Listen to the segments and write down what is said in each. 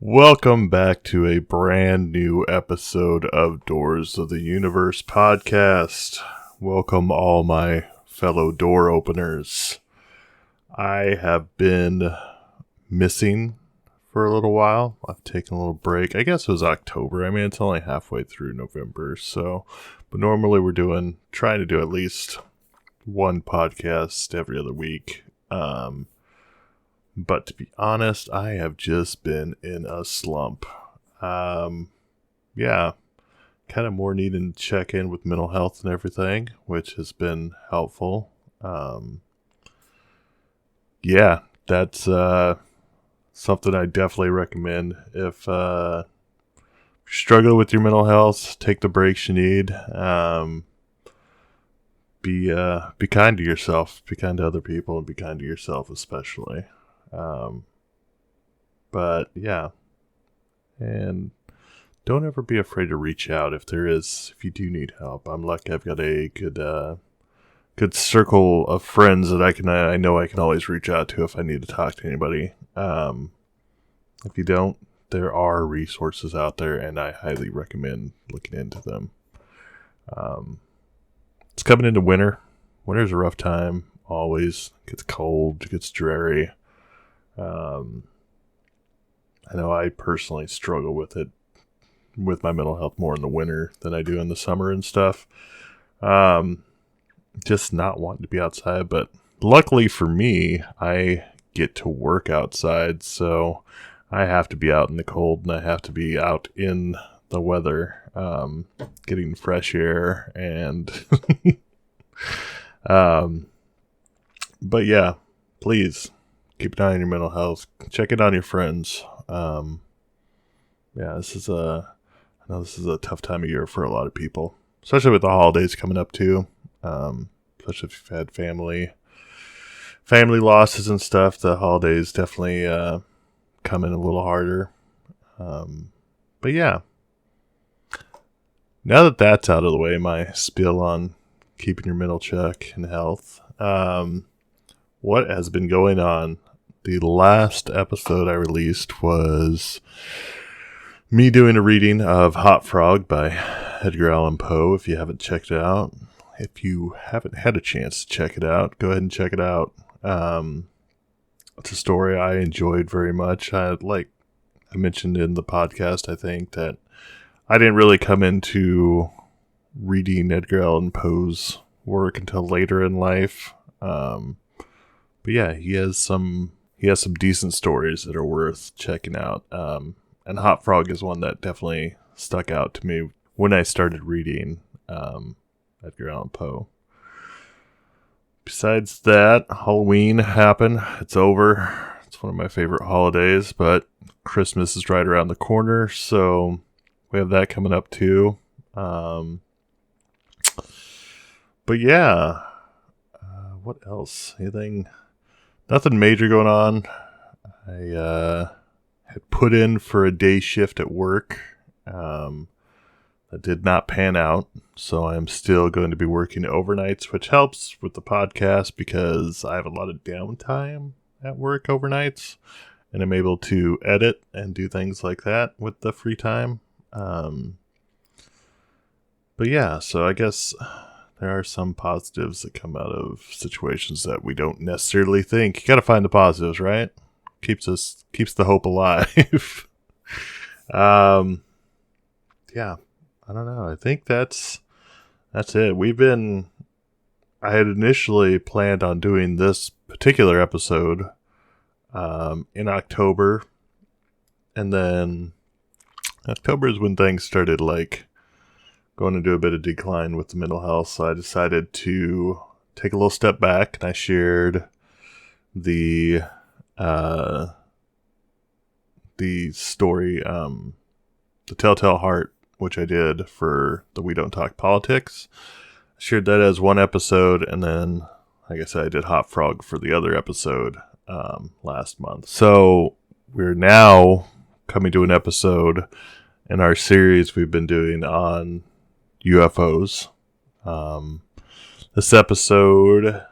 Welcome back to a brand new episode of Doors of the Universe podcast. Welcome all my fellow door openers. I have been missing for a little while. I've taken a little break. I guess it was October. I mean, it's only halfway through November, but normally we're trying to do at least one podcast every other week. But to be honest, I have just been in a slump. Kind of more needing to check in with mental health and everything, which has been helpful. That's something I definitely recommend. If you're struggling with your mental health, take the breaks you need. Be kind to yourself, be kind to other people, and be kind to yourself especially. And don't ever be afraid to reach out if you do need help. I'm lucky I've got a good circle of friends that I know I can always reach out to if I need to talk to anybody. If you don't, there are resources out there, and I highly recommend looking into them. It's coming into winter. Winter's a rough time, always. It gets cold, it gets dreary. I know I personally struggle with my mental health more in the winter than I do in the summer and stuff. Just not wanting to be outside, but luckily for me, I get to work outside, so I have to be out in the cold and I have to be out in the weather, getting fresh air and, but yeah, please. Keep an eye on your mental health. Check in on your friends. I know this is a tough time of year for a lot of people, especially with the holidays coming up too. Especially if you've had family losses and stuff. The holidays definitely come in a little harder. But yeah, now that that's out of the way, my spiel on keeping your mental check and health. What has been going on? The last episode I released was me doing a reading of Hot Frog by Edgar Allan Poe. If you haven't checked it out, if you haven't had a chance to check it out, go ahead and check it out. It's a story I enjoyed very much. Like I mentioned in the podcast, I think that I didn't really come into reading Edgar Allan Poe's work until later in life. But yeah, he has some decent stories that are worth checking out. And Hot Frog is one that definitely stuck out to me when I started reading Edgar Allan Poe. Besides that, Halloween happened. It's over. It's one of my favorite holidays, but Christmas is right around the corner, so we have that coming up too. But yeah, what else? Nothing major going on. I had put in for a day shift at work. That did not pan out, so I'm still going to be working overnights, which helps with the podcast because I have a lot of downtime at work overnights, and I'm able to edit and do things like that with the free time. But yeah, so I guess there are some positives that come out of situations that we don't necessarily think. You got to find the positives, right? Keeps the hope alive. Yeah, I don't know. I think that's it. I had initially planned on doing this particular episode in October, and then October is when things started going into a bit of decline with the mental health, so I decided to take a little step back, and I shared the story, The Telltale Heart, which I did for the We Don't Talk Politics. I shared that as one episode, and then, like I said, I did Hot Frog for the other episode last month. So we're now coming to an episode in our series we've been doing on UFOs. This episode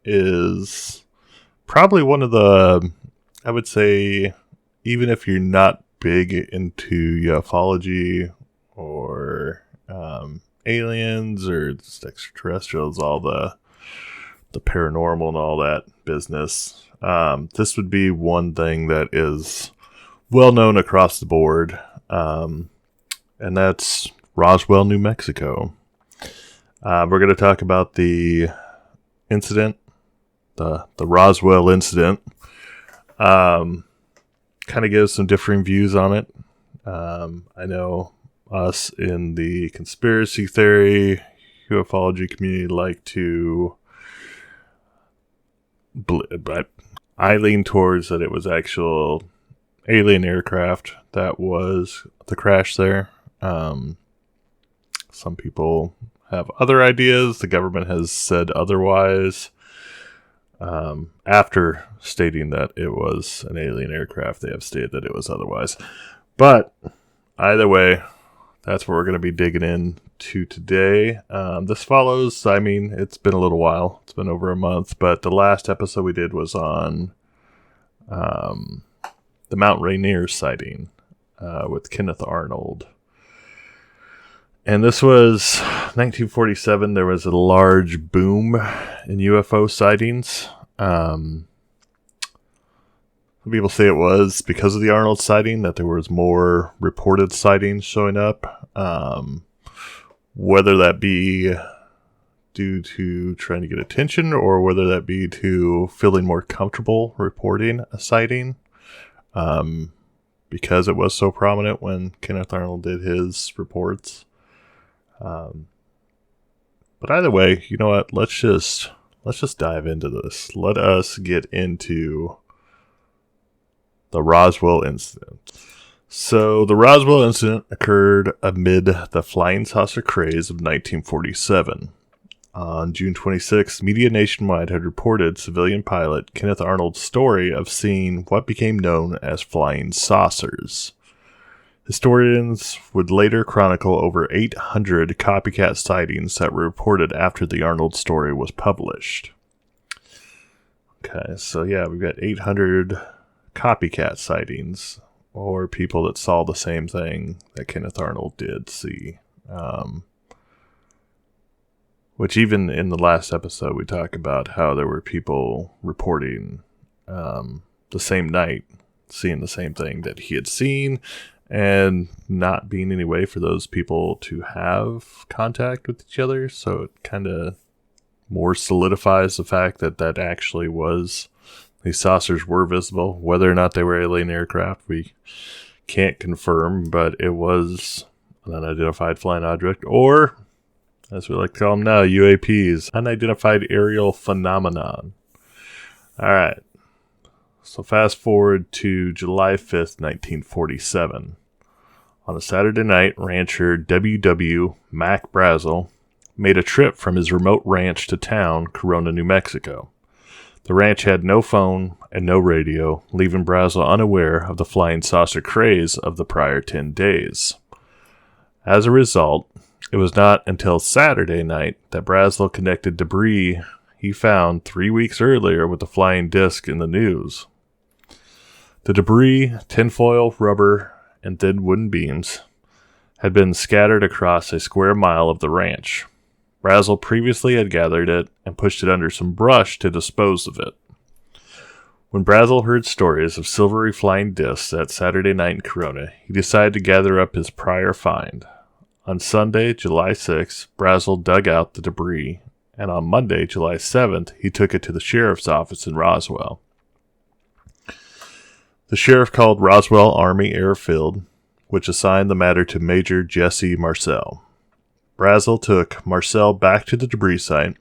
is probably one of the, I would say, even if you're not big into ufology or aliens or just extraterrestrials, all the paranormal and all that business, this would be one thing that is well known across the board, and that's Roswell, New Mexico. We're going to talk about the incident, the Roswell incident. Kind of give some differing views on it. I know us in the conspiracy theory, ufology community like to, but I lean towards that it was actual alien aircraft that was the crash there. Some people have other ideas. The government has said otherwise. After stating that it was an alien aircraft, they have stated that it was otherwise. But either way, that's what we're going to be digging into today. This follows, it's been a little while. It's been over a month, but the last episode we did was on the Mount Rainier sighting with Kenneth Arnold. And this was 1947. There was a large boom in UFO sightings. Some people say it was because of the Arnold sighting that there was more reported sightings showing up. Whether that be due to trying to get attention or whether that be to feeling more comfortable reporting a sighting. Because it was so prominent when Kenneth Arnold did his reports. But either way, you know what? Let's just dive into this. Let us get into the Roswell incident. So the Roswell incident occurred amid the flying saucer craze of 1947. On June 26th, media nationwide had reported civilian pilot Kenneth Arnold's story of seeing what became known as flying saucers. Historians would later chronicle over 800 copycat sightings that were reported after the Arnold story was published. Okay, so yeah, we've got 800 copycat sightings, or people that saw the same thing that Kenneth Arnold did see. Which even in the last episode, we talk about how there were people reporting the same night, seeing the same thing that he had seen, and not being any way for those people to have contact with each other. So it kind of more solidifies the fact that that actually was, these saucers were visible. Whether or not they were alien aircraft, we can't confirm, but it was an unidentified flying object, or as we like to call them now, UAPs, unidentified aerial phenomenon. All right. So fast forward to July 5th, 1947. On a Saturday night, rancher W.W. Mack Brazel made a trip from his remote ranch to town, Corona, New Mexico. The ranch had no phone and no radio, leaving Brazel unaware of the flying saucer craze of the prior 10 days. As a result, it was not until Saturday night that Brazel connected debris he found 3 weeks earlier with the flying disc in the news. The debris, tinfoil, rubber, and thin wooden beams had been scattered across a square mile of the ranch. Brazel previously had gathered it and pushed it under some brush to dispose of it. When Brazel heard stories of silvery flying discs that Saturday night in Corona, he decided to gather up his prior find. On Sunday, July 6th, Brazel dug out the debris, and on Monday, July 7th, he took it to the sheriff's office in Roswell. The sheriff called Roswell Army Airfield, which assigned the matter to Major Jesse Marcel. Brazel took Marcel back to the debris site,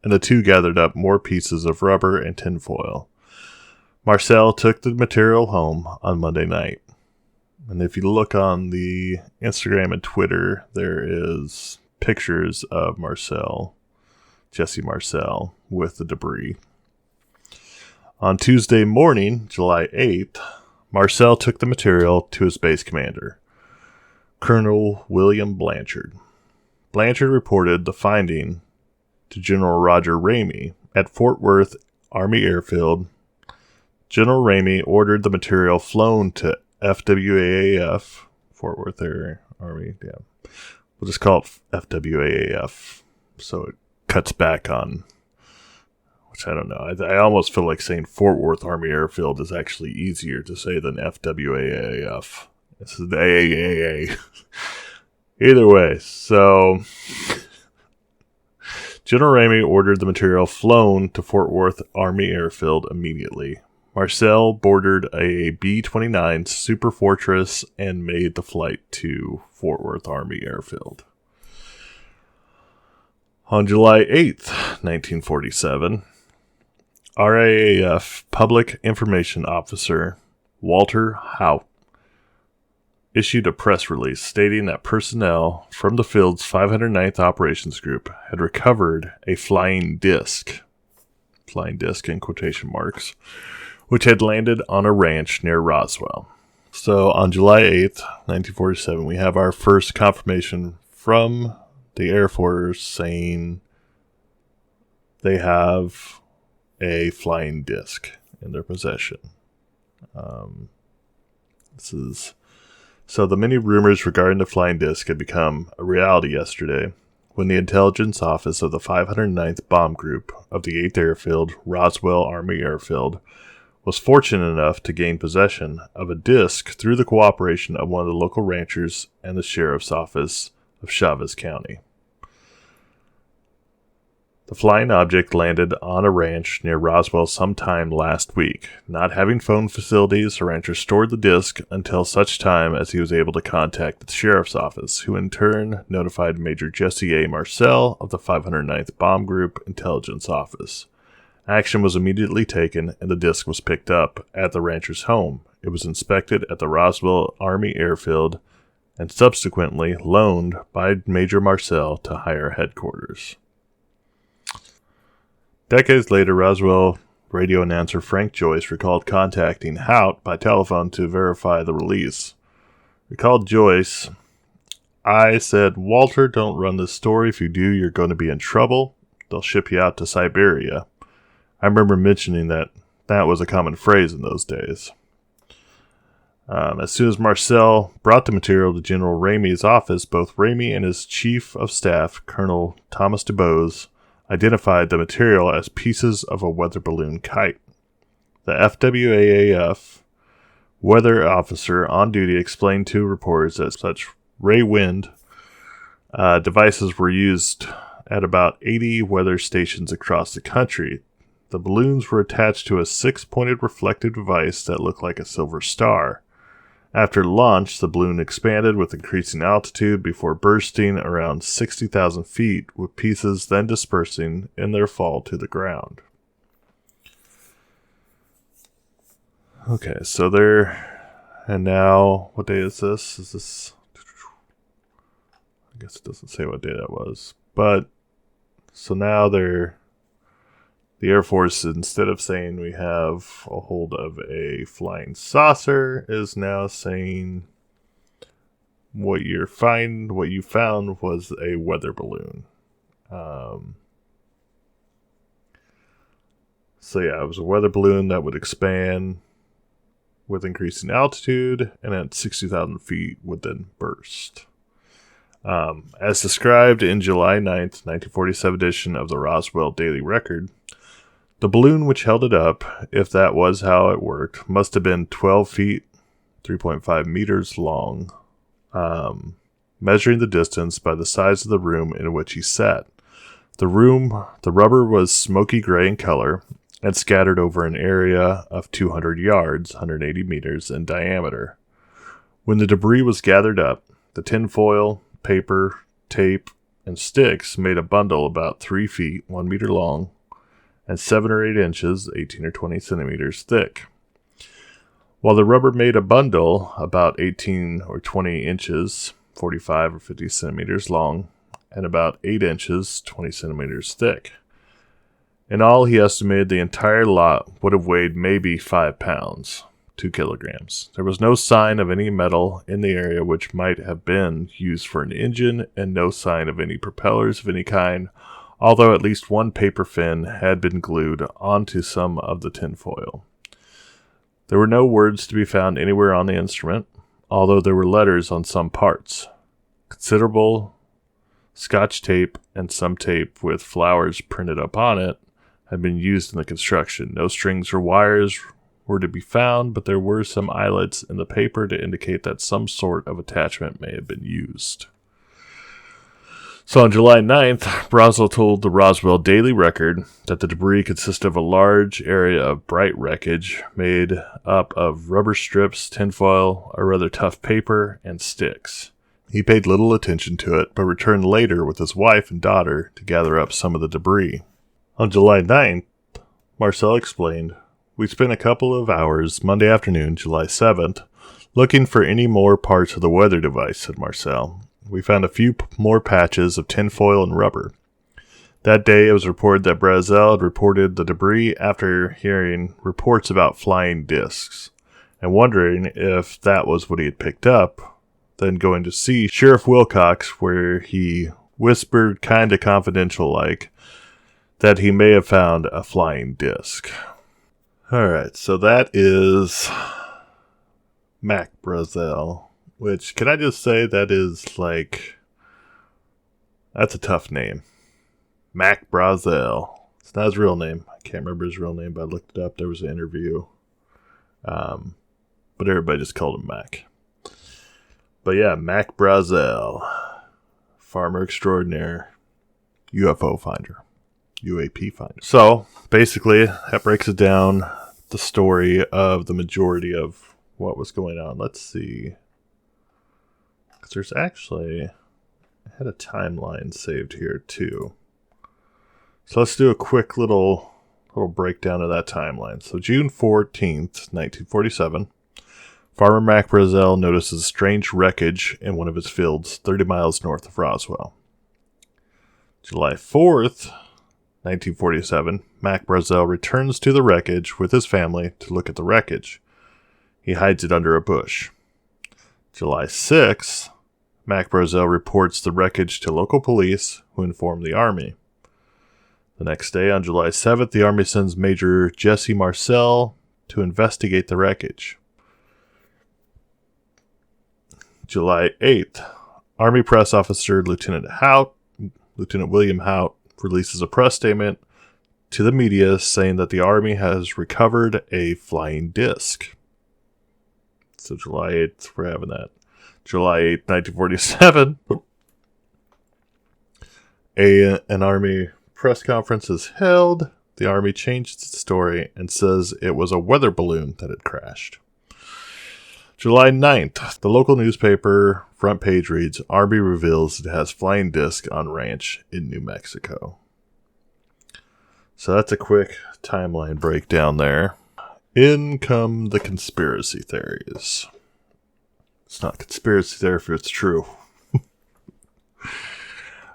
and the two gathered up more pieces of rubber and tinfoil. Marcel took the material home on Monday night. And if you look on the Instagram and Twitter, there is pictures of Marcel, Jesse Marcel, with the debris. On Tuesday morning, July 8th, Marcel took the material to his base commander, Colonel William Blanchard. Blanchard reported the finding to General Roger Ramey at Fort Worth Army Airfield. General Ramey ordered the material flown to FWAAF, Fort Worth Air Army. Yeah, we'll just call it FWAAF, so it cuts back on. Which I don't know. I almost feel like saying Fort Worth Army Airfield is actually easier to say than FWAAF. This is the AAAA. Either way, so General Ramey ordered the material flown to Fort Worth Army Airfield immediately. Marcel boarded a B-29 Super Fortress and made the flight to Fort Worth Army Airfield. On July 8th, 1947, RAAF Public Information Officer Walter Haut issued a press release stating that personnel from the field's 509th Operations Group had recovered a flying disc in quotation marks, which had landed on a ranch near Roswell. So on July 8th, 1947, we have our first confirmation from the Air Force saying they have a flying disc in their possession. So the many rumors regarding the flying disc had become a reality yesterday when the intelligence office of the 509th Bomb Group of the 8th Airfield, Roswell Army Airfield, was fortunate enough to gain possession of a disc through the cooperation of one of the local ranchers and the sheriff's office of Chavez County. The flying object landed on a ranch near Roswell sometime last week. Not having phone facilities, the rancher stored the disc until such time as he was able to contact the sheriff's office, who in turn notified Major Jesse A. Marcel of the 509th Bomb Group Intelligence Office. Action was immediately taken, and the disc was picked up at the rancher's home. It was inspected at the Roswell Army Airfield and subsequently loaned by Major Marcel to higher headquarters. Decades later, Roswell radio announcer Frank Joyce recalled contacting Haut by telephone to verify the release. Recalled Joyce, "I said, Walter, don't run this story. If you do, you're going to be in trouble. They'll ship you out to Siberia." I remember mentioning that was a common phrase in those days. As soon as Marcel brought the material to General Ramey's office, both Ramey and his chief of staff, Colonel Thomas DuBose, identified the material as pieces of a weather balloon kite. The FWAAF weather officer on duty explained to reporters that such ray wind devices were used at about 80 weather stations across the country. The balloons were attached to a 6-pointed reflective device that looked like a silver star. After launch, the balloon expanded with increasing altitude before bursting around 60,000 feet, with pieces then dispersing in their fall to the ground. Okay, so and now, what day is this? I guess it doesn't say what day that was. But, so now the Air Force, instead of saying we have a hold of a flying saucer, is now saying what you found was a weather balloon. So yeah, it was a weather balloon that would expand with increasing altitude, and at 60,000 feet would then burst. As described in July 9th, 1947 edition of the Roswell Daily Record, the balloon which held it up, if that was how it worked, must have been 12 feet, 3.5 meters long, measuring the distance by the size of the room in which he sat. The rubber was smoky gray in color and scattered over an area of 200 yards, 180 meters in diameter. When the debris was gathered up, the tinfoil, paper, tape, and sticks made a bundle about 3 feet, 1 meter long, and 7 or 8 inches, 18 or 20 centimeters thick. While the rubber made a bundle about 18 or 20 inches, 45 or 50 centimeters long, and about 8 inches, 20 centimeters thick. In all, he estimated the entire lot would have weighed maybe 5 pounds, 2 kilograms. There was no sign of any metal in the area which might have been used for an engine, and no sign of any propellers of any kind, although at least one paper fin had been glued onto some of the tinfoil. There were no words to be found anywhere on the instrument, although there were letters on some parts. Considerable Scotch tape and some tape with flowers printed upon it had been used in the construction. No strings or wires were to be found, but there were some eyelets in the paper to indicate that some sort of attachment may have been used. So on July 9th, Brazel told the Roswell Daily Record that the debris consisted of a large area of bright wreckage made up of rubber strips, tinfoil, a rather tough paper, and sticks. He paid little attention to it, but returned later with his wife and daughter to gather up some of the debris. On July 9th, Marcel explained, "We spent a couple of hours Monday afternoon, July 7th, looking for any more parts of the weather device," said Marcel. "We found a few more patches of tinfoil and rubber. That day it was reported that Brazel had reported the debris after hearing reports about flying discs, and wondering if that was what he had picked up, then going to see Sheriff Wilcox, where he whispered kinda confidential like that he may have found a flying disc." Alright, so that is Mack Brazel. Which, can I just say, that is like, that's a tough name. Mack Brazel. It's not his real name. I can't remember his real name, but I looked it up. There was an interview. But everybody just called him Mack. But yeah, Mack Brazel. Farmer extraordinaire. UFO finder. UAP finder. So, basically, that breaks it down, the story of the majority of what was going on. Let's see. There's actually, I had a timeline saved here too. So let's do a quick little breakdown of that timeline. So June 14th, 1947, farmer Mack Brazel notices strange wreckage in one of his fields 30 miles north of Roswell. July 4th, 1947, Mack Brazel returns to the wreckage with his family to look at the wreckage. He hides it under a bush. July 6th, Mack Brazel reports the wreckage to local police, who inform the Army. The next day, on July 7th, the Army sends Major Jesse Marcel to investigate the wreckage. July 8th, Army press officer Lieutenant William Hout, releases a press statement to the media saying that the Army has recovered a flying disc. So July 8th, we're having that. July 8th, 1947, an Army press conference is held. The Army changed its story and says it was a weather balloon that had crashed. July 9th, the local newspaper front page reads, "Army reveals it has flying disc on ranch in New Mexico." So that's a quick timeline breakdown there. In come the conspiracy theories. It's not conspiracy theory if it's true.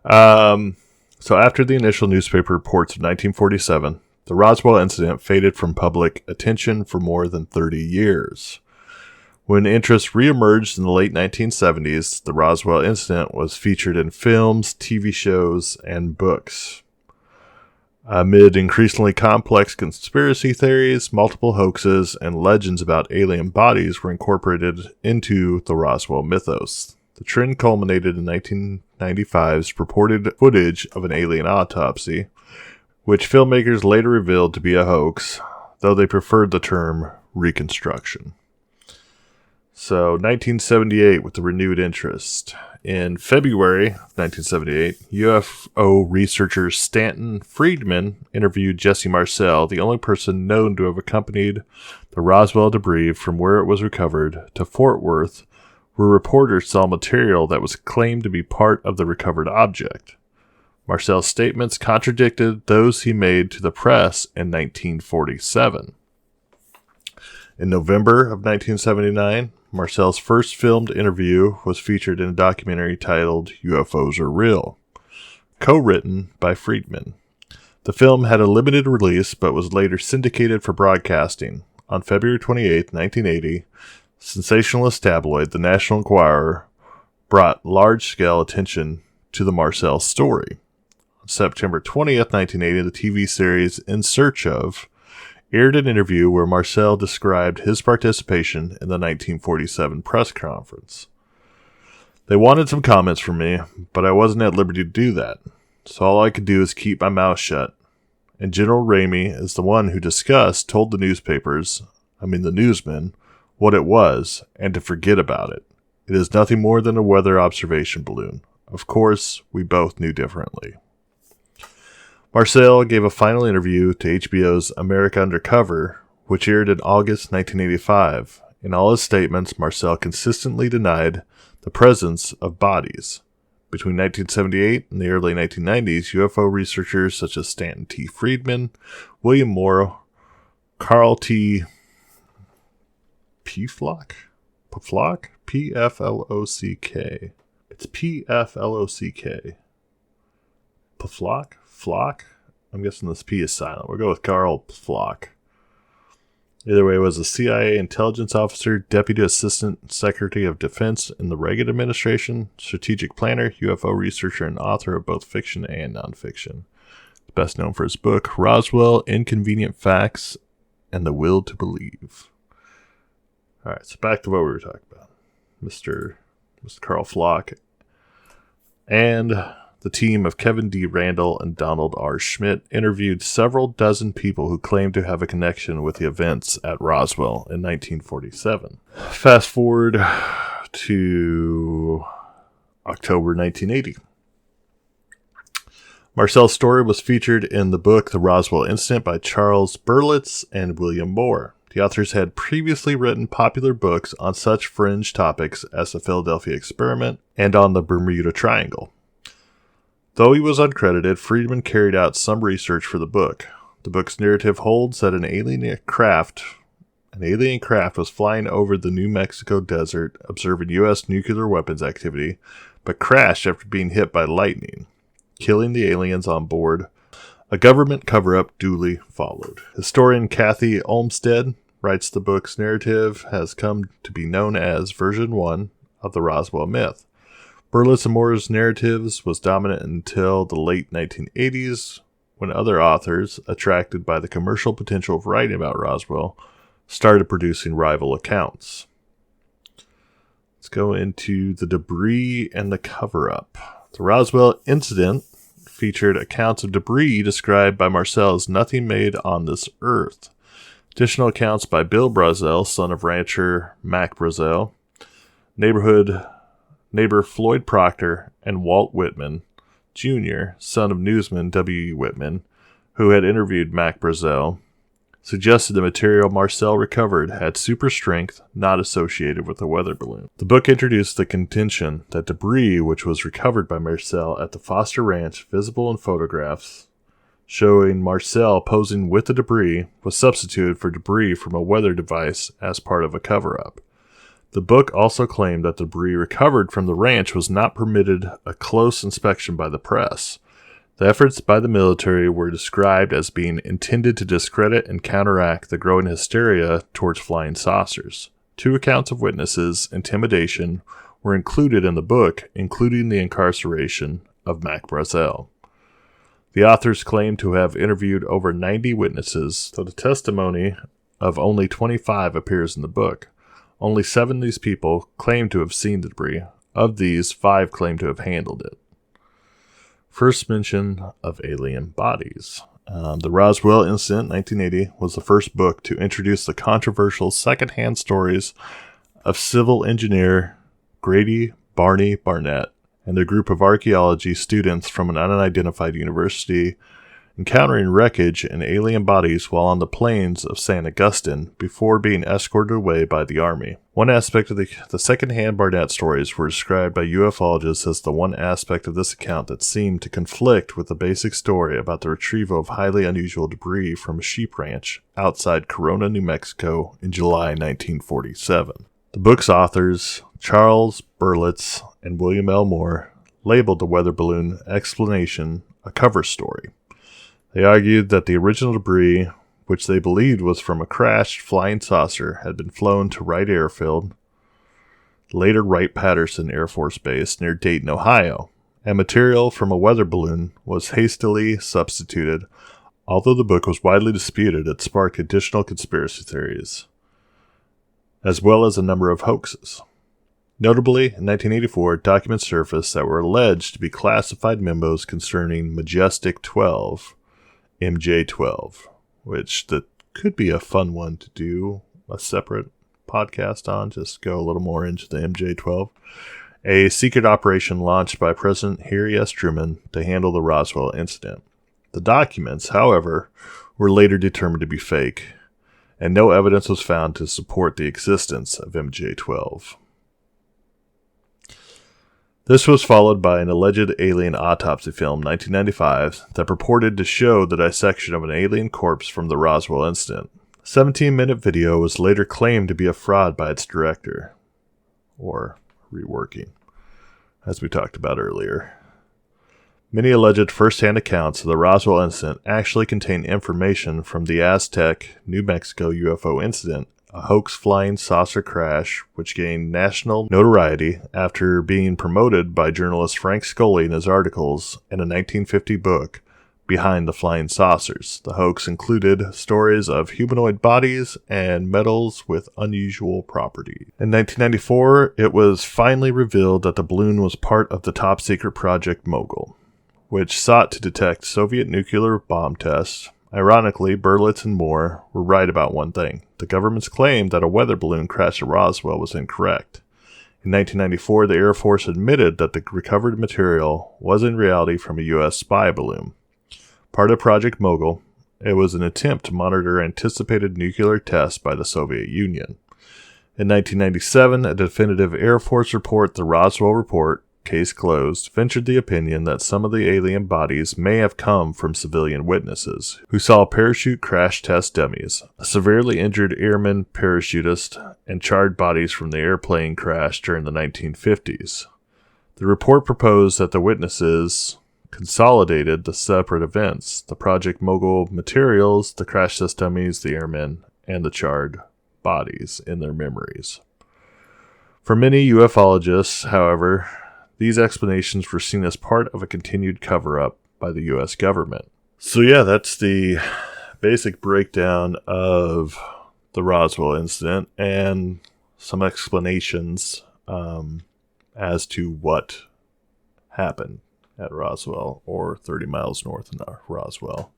So after the initial newspaper reports of 1947, the Roswell incident faded from public attention for more than 30 years. When interest reemerged in the late 1970s, the Roswell incident was featured in films, TV shows, and books. Amid increasingly complex conspiracy theories, multiple hoaxes, and legends about alien bodies were incorporated into the Roswell mythos. The trend culminated in 1995's purported footage of an alien autopsy, which filmmakers later revealed to be a hoax, though they preferred the term reconstruction. So, 1978 with the renewed interest. In February of 1978, UFO researcher Stanton Friedman interviewed Jesse Marcel, the only person known to have accompanied the Roswell debris from where it was recovered to Fort Worth, where reporters saw material that was claimed to be part of the recovered object. Marcel's statements contradicted those he made to the press in 1947. In November of 1979, Marcel's first filmed interview was featured in a documentary titled UFOs Are Real, co-written by Friedman. The film had a limited release but was later syndicated for broadcasting. On February 28, 1980, sensationalist tabloid The National Enquirer brought large-scale attention to the Marcel story. On September 20th, 1980, the TV series In Search Of aired an interview where Brazel described his participation in the 1947 press conference. They wanted some comments from me, but I wasn't at liberty to do that, so all I could do is keep my mouth shut. And General Ramey, as the one who discussed, told the newsmen, what it was, and to forget about it. It is nothing more than a weather observation balloon. Of course, we both knew differently. Brazel gave a final interview to HBO's America Undercover, which aired in August 1985. In all his statements, Brazel consistently denied the presence of bodies. Between 1978 and the early 1990s, UFO researchers such as Stanton T. Friedman, William Morrow, Carl T. Pflock? P-F-L-O-C-K. It's P-F-L-O-C-K. Pflock? Flock? I'm guessing this P is silent. We'll go with Carl Flock. Either way, was a CIA intelligence officer, Deputy Assistant Secretary of Defense in the Reagan administration, strategic planner, UFO researcher, and author of both fiction and nonfiction. Best known for his book, Roswell, Inconvenient Facts, and the Will to Believe. Alright, so back to what we were talking about. Mr. Carl Flock and the team of Kevin D. Randall and Donald R. Schmidt interviewed several dozen people who claimed to have a connection with the events at Roswell in 1947. Fast forward to October 1980. Brazel's story was featured in the book The Roswell Incident by Charles Berlitz and William Moore. The authors had previously written popular books on such fringe topics as the Philadelphia Experiment and on the Bermuda Triangle. Though he was uncredited, Friedman carried out some research for the book. The book's narrative holds that an alien craft was flying over the New Mexico desert observing U.S. nuclear weapons activity, but crashed after being hit by lightning, killing the aliens on board. A government cover-up duly followed. Historian Kathy Olmsted writes the book's narrative has come to be known as Version 1 of the Roswell myth. Berlitz and Moore's narratives was dominant until the late 1980s, when other authors, attracted by the commercial potential of writing about Roswell, started producing rival accounts. Let's go into the debris and the cover-up. The Roswell incident featured accounts of debris described by Brazel as nothing made on this earth. Additional accounts by Bill Brazel, son of rancher Mack Brazel, neighbor Floyd Proctor, and Walt Whitman, Jr., son of newsman W. Whitman, who had interviewed Mack Brazel, suggested the material Brazel recovered had super strength not associated with a weather balloon. The book introduced the contention that debris which was recovered by Brazel at the Foster Ranch, visible in photographs showing Brazel posing with the debris, was substituted for debris from a weather device as part of a cover-up. The book also claimed that debris recovered from the ranch was not permitted a close inspection by the press. The efforts by the military were described as being intended to discredit and counteract the growing hysteria towards flying saucers. 2 accounts of witnesses' intimidation were included in the book, including the incarceration of Mack Brazel. The authors claimed to have interviewed over 90 witnesses, though the testimony of only 25 appears in the book. Only 7 of these people claimed to have seen the debris. Of these, 5 claimed to have handled it. First mention of alien bodies. The Roswell Incident, 1980, was the first book to introduce the controversial second-hand stories of civil engineer Grady Barney Barnett and a group of archaeology students from an unidentified university encountering wreckage and alien bodies while on the plains of San Augustine before being escorted away by the Army. One aspect of the second-hand Barnett stories were described by ufologists as the one aspect of this account that seemed to conflict with the basic story about the retrieval of highly unusual debris from a sheep ranch outside Corona, New Mexico in July 1947. The book's authors, Charles Berlitz and William L. Moore, labeled the weather balloon explanation a cover story. They argued that the original debris, which they believed was from a crashed flying saucer, had been flown to Wright Airfield, later Wright-Patterson Air Force Base near Dayton, Ohio, and material from a weather balloon was hastily substituted, Although the book was widely disputed, it sparked additional conspiracy theories, as well as a number of hoaxes. Notably, in 1984, documents surfaced that were alleged to be classified memos concerning Majestic 12, MJ12, which that could be a fun one to do a separate podcast on, just go a little more into the MJ12. A secret operation launched by President Harry S. Truman to handle the Roswell incident. The documents, however, were later determined to be fake, and no evidence was found to support the existence of MJ12. This was followed by an alleged alien autopsy film in 1995 that purported to show the dissection of an alien corpse from the Roswell incident. A 17-minute video was later claimed to be a fraud by its director, or reworking, as we talked about earlier. Many alleged first-hand accounts of the Roswell incident actually contain information from the Aztec, New Mexico UFO incident, a hoax flying saucer crash which gained national notoriety after being promoted by journalist Frank Scully in his articles in a 1950 book, Behind the Flying Saucers. The hoax included stories of humanoid bodies and metals with unusual properties. In 1994, it was finally revealed that the balloon was part of the top-secret Project Mogul, which sought to detect Soviet nuclear bomb tests. Ironically, Berlitz and Moore were right about one thing. The government's claim that a weather balloon crashed at Roswell was incorrect. In 1994, the Air Force admitted that the recovered material was in reality from a U.S. spy balloon. Part of Project Mogul, it was an attempt to monitor anticipated nuclear tests by the Soviet Union. In 1997, a definitive Air Force report, the Roswell Report, case closed, ventured the opinion that some of the alien bodies may have come from civilian witnesses, who saw parachute crash test dummies, a severely injured airman parachutist, and charred bodies from the airplane crash during the 1950s. The report proposed that the witnesses consolidated the separate events, the Project Mogul materials, the crash test dummies, the airmen, and the charred bodies in their memories. For many ufologists, however, these explanations were seen as part of a continued cover-up by the U.S. government. So yeah, that's the basic breakdown of the Roswell incident and some explanations as to what happened at Roswell, or 30 miles north of Roswell.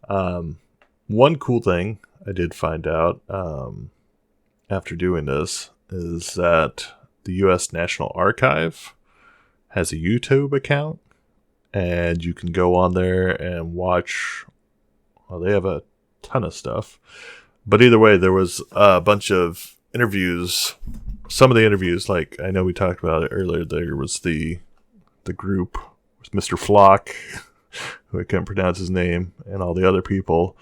One cool thing I did find out after doing this is that the U.S. National Archive has a YouTube account, and you can go on there and watch. Well, they have a ton of stuff. But either way, there was a bunch of interviews. Some of the interviews, like I know we talked about it earlier, there was the group with Mr. Flock, who I can't pronounce his name, and all the other people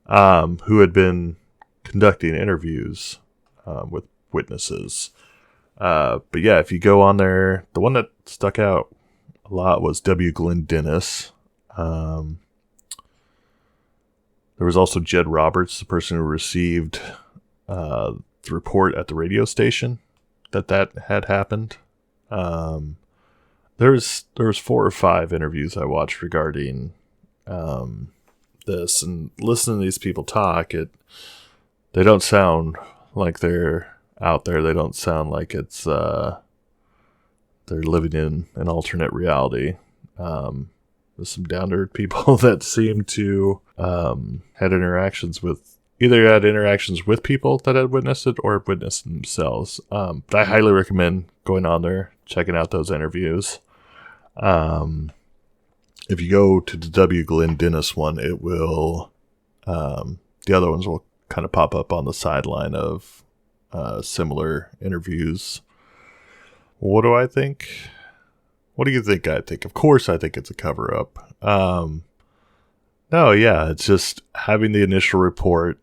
who had been conducting interviews with witnesses. But yeah, if you go on there, the one that stuck out a lot was W. Glenn Dennis. There was also Jed Roberts, the person who received the report at the radio station that had happened. There was 4 or 5 interviews I watched regarding this, and listening to these people talk, they don't sound like they're out there. They don't sound like it's they're living in an alternate reality. There's some down-to-earth people that seem to had interactions with people that had witnessed it or witnessed it themselves. But I highly recommend going on there, checking out those interviews. If you go to the W. Glenn Dennis one, it will, the other ones will kind of pop up on the sideline of similar interviews. What do I think? What do you think I think? Of course I think it's a cover-up. No, yeah, it's just having the initial report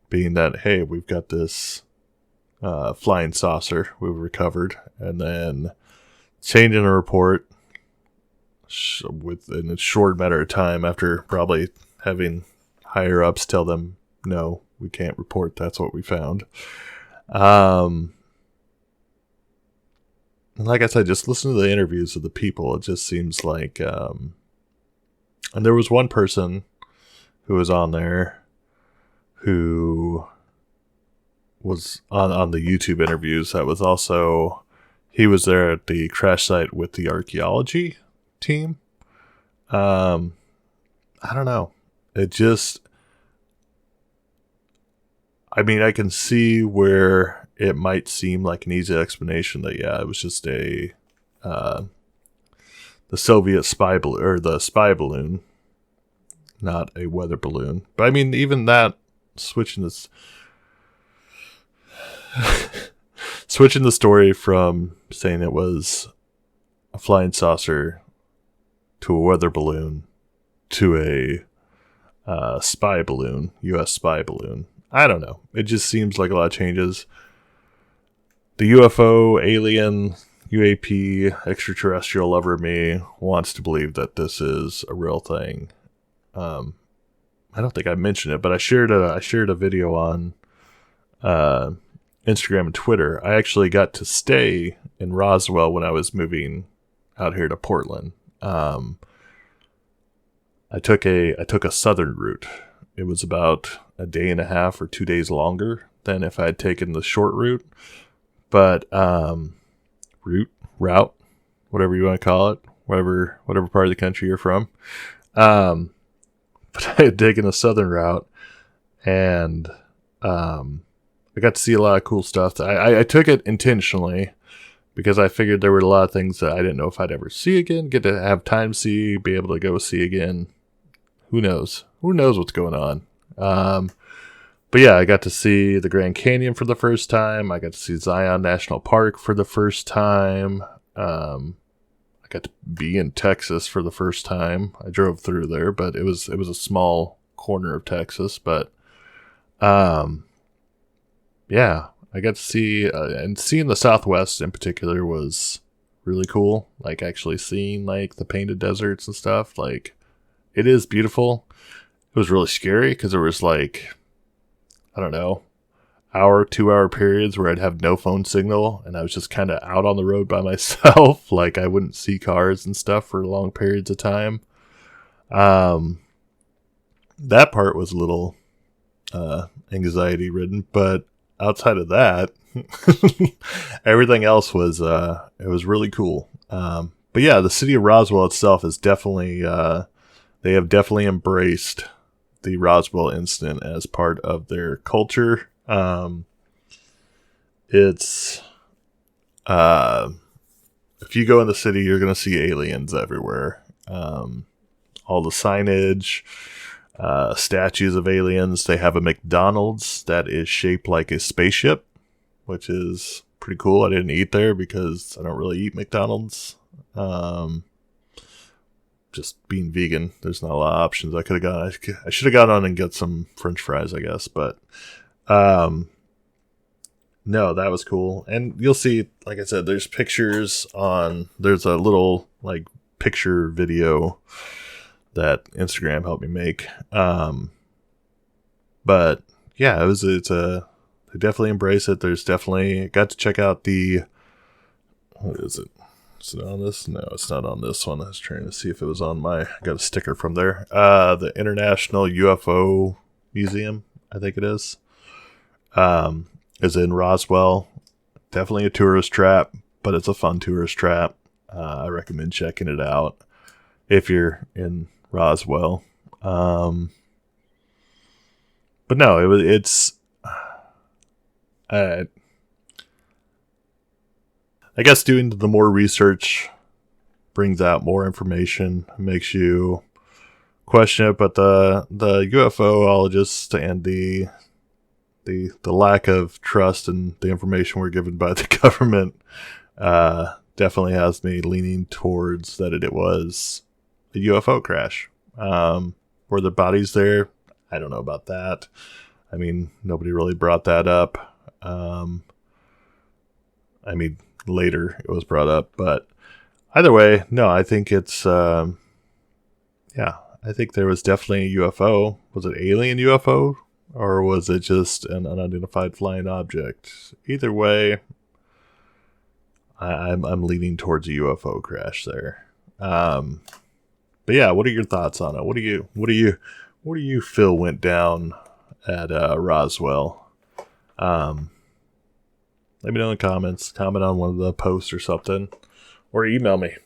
being that, hey, we've got this flying saucer we've recovered, and then changing the report within a short matter of time after probably having higher-ups tell them, no, we can't report that's what we found. And like I said, just listen to the interviews of the people. It just seems like And there was one person who was on there who was on the YouTube interviews that was also, he was there at the crash site with the archaeology team. I don't know. It just, I mean, I can see where it might seem like an easy explanation that, yeah, it was just the Soviet spy balloon, or the spy balloon, not a weather balloon. But I mean, even that, switching the story from saying it was a flying saucer to a weather balloon to a spy balloon, U.S. spy balloon. I don't know. It just seems like a lot of changes. The UFO, alien, UAP, extraterrestrial lover me wants to believe that this is a real thing. I don't think I mentioned it, but I shared a video on Instagram and Twitter. I actually got to stay in Roswell when I was moving out here to Portland. I took a southern route. It was about a day and a half or 2 days longer than if I had taken the short route. But route, whatever you want to call it, whatever part of the country you're from. But I had taken a southern route, and I got to see a lot of cool stuff. I took it intentionally because I figured there were a lot of things that I didn't know if I'd ever see again, get to have time to see, be able to go see again. Who knows? Who knows what's going on? But yeah, I got to see the Grand Canyon for the first time. I got to see Zion National Park for the first time. I got to be in Texas for the first time. I drove through there, but it was a small corner of Texas. But yeah, I got to see, and seeing the Southwest in particular was really cool. Like actually seeing like the painted deserts and stuff. Like it is beautiful. It was really scary because there was like, I don't know, 2-hour periods where I'd have no phone signal and I was just kind of out on the road by myself. Like I wouldn't see cars and stuff for long periods of time. That part was a little anxiety ridden, but outside of that, everything else was it was really cool. But yeah, the city of Roswell itself is definitely they have definitely embraced the Roswell incident as part of their culture. It's if you go in the city, you're going to see aliens everywhere. All the signage, statues of aliens. They have a McDonald's that is shaped like a spaceship, which is pretty cool. I didn't eat there because I don't really eat McDonald's. Just being vegan, there's not a lot of options. I could have gone. I should have gone on and get some French fries, I guess. But no, that was cool. And you'll see, like I said, there's pictures on. There's a little like picture video that Instagram helped me make. But yeah, they definitely embrace it. There's definitely got to check out the. What is it? Is it on this? No, it's not on this one. I was trying to see if it was on I got a sticker from there. The International UFO Museum, I think it is in Roswell. Definitely a tourist trap, but it's a fun tourist trap. I recommend checking it out if you're in Roswell. But no, it's I guess doing the more research brings out more information, makes you question it. But the UFOologists and the lack of trust in the information we're given by the government definitely has me leaning towards that it was a UFO crash. Were the bodies there? I don't know about that. I mean, nobody really brought that up. Later it was brought up, but either way, no, I think it's I think there was definitely a UFO. Was it alien UFO or was it just an unidentified flying object? Either way, I'm leaning towards a UFO crash there. But But yeah, what are your thoughts on it? What do you feel went down at Roswell? Let me know in the comments. Comment on one of the posts or something. Or email me.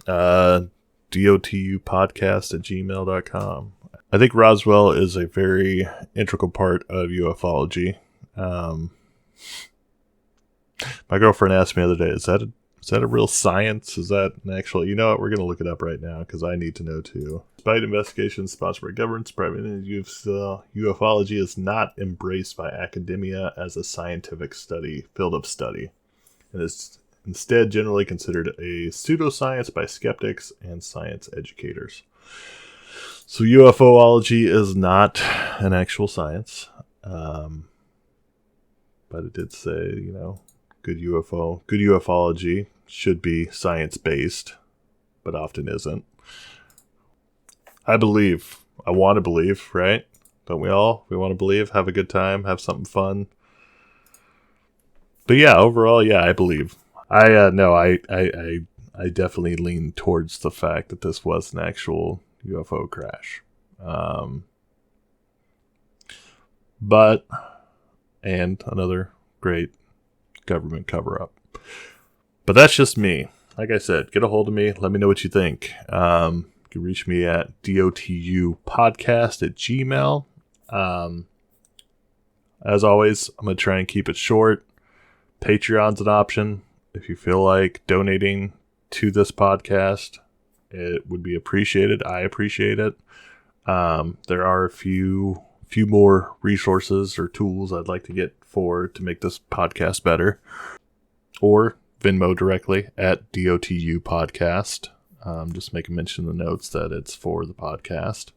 dotupodcast@gmail.com. I think Roswell is a very integral part of ufology. My girlfriend asked me the other day, is that a real science? Is that an actual... You know what? We're going to look it up right now because I need to know too. Despite investigations sponsored by governments, private ufology is not embraced by academia as a scientific field of study. It is instead generally considered a pseudoscience by skeptics and science educators. So UFOlogy is not an actual science. But it did say, good ufology should be science-based, but often isn't. I want to believe, right? Don't we all? We want to believe, have a good time, have something fun. But yeah, overall, yeah, I believe. I definitely lean towards the fact that this was an actual UFO crash. And another great government cover-up. But that's just me. Like I said, get a hold of me. Let me know what you think. You can reach me at dotupodcast@gmail.com. As always, I'm going to try and keep it short. Patreon's an option. If you feel like donating to this podcast, it would be appreciated. I appreciate it. There are a few more resources or tools I'd like to get to make this podcast better. Or Venmo directly at DOTU Podcast. Just make a mention in the notes that it's for the podcast,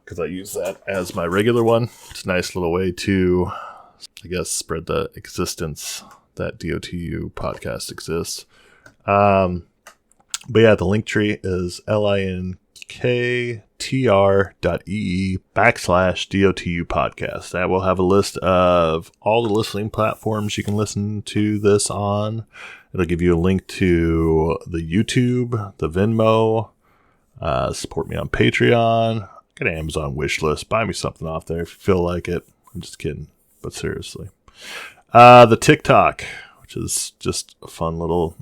because I use that as my regular one. It's a nice little way to, I guess, spread the existence that DOTU Podcast exists. But yeah, the link tree is linktr.ee/DOTU podcast. That will have a list of all the listening platforms you can listen to this on. It'll give you a link to the YouTube, the Venmo, support me on Patreon, get an Amazon wish list, buy me something off there if you feel like it. I'm just kidding, but seriously. The TikTok, which is just a fun little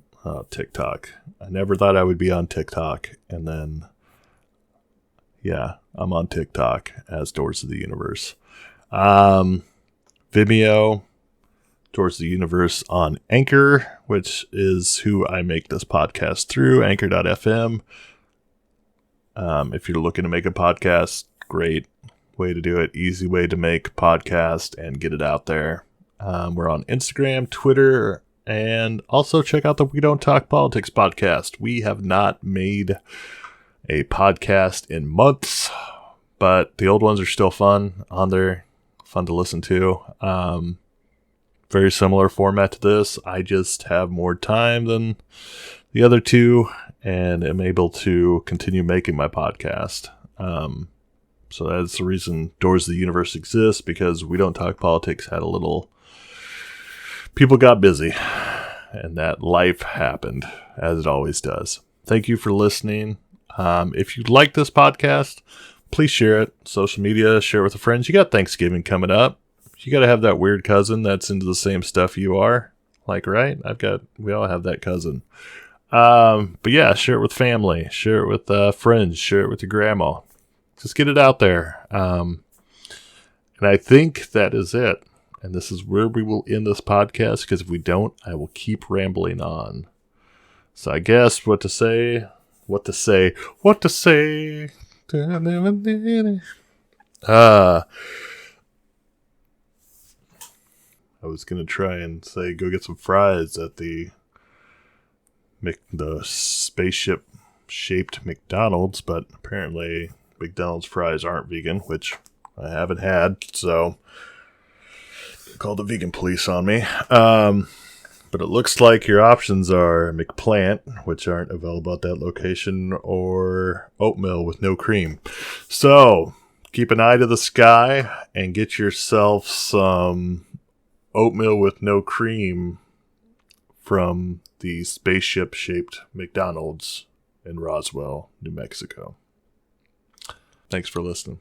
TikTok. I never thought I would be on TikTok, and then yeah, I'm on TikTok as Doors of the Universe. Vimeo, Doors of the Universe on Anchor, which is who I make this podcast through, Anchor.fm. If you're looking to make a podcast, great way to do it. Easy way to make a podcast and get it out there. We're on Instagram, Twitter, and also check out the We Don't Talk Politics podcast. We have not made a podcast in months, but the old ones are still fun on there, fun to listen to. Very similar format to this. I just have more time than the other two and am able to continue making my podcast. So that's the reason Doors of the Universe exists, because We Don't Talk Politics had a little... People got busy, and that life happened, as it always does. Thank you for listening. If you like this podcast, please share it. Social media, share it with a friend. You got Thanksgiving coming up. You got to have that weird cousin that's into the same stuff you are. Like, right? We all have that cousin. But yeah, share it with family. Share it with friends. Share it with your grandma. Just get it out there. And I think that is it. And this is where we will end this podcast, because if we don't, I will keep rambling on. So I guess what to say. I was going to try and say go get some fries at the spaceship-shaped McDonald's, but apparently McDonald's fries aren't vegan, which I haven't had, so they called the vegan police on me. But it looks like your options are McPlant, which aren't available at that location, or oatmeal with no cream. So keep an eye to the sky and get yourself some oatmeal with no cream from the spaceship-shaped McDonald's in Roswell, New Mexico. Thanks for listening.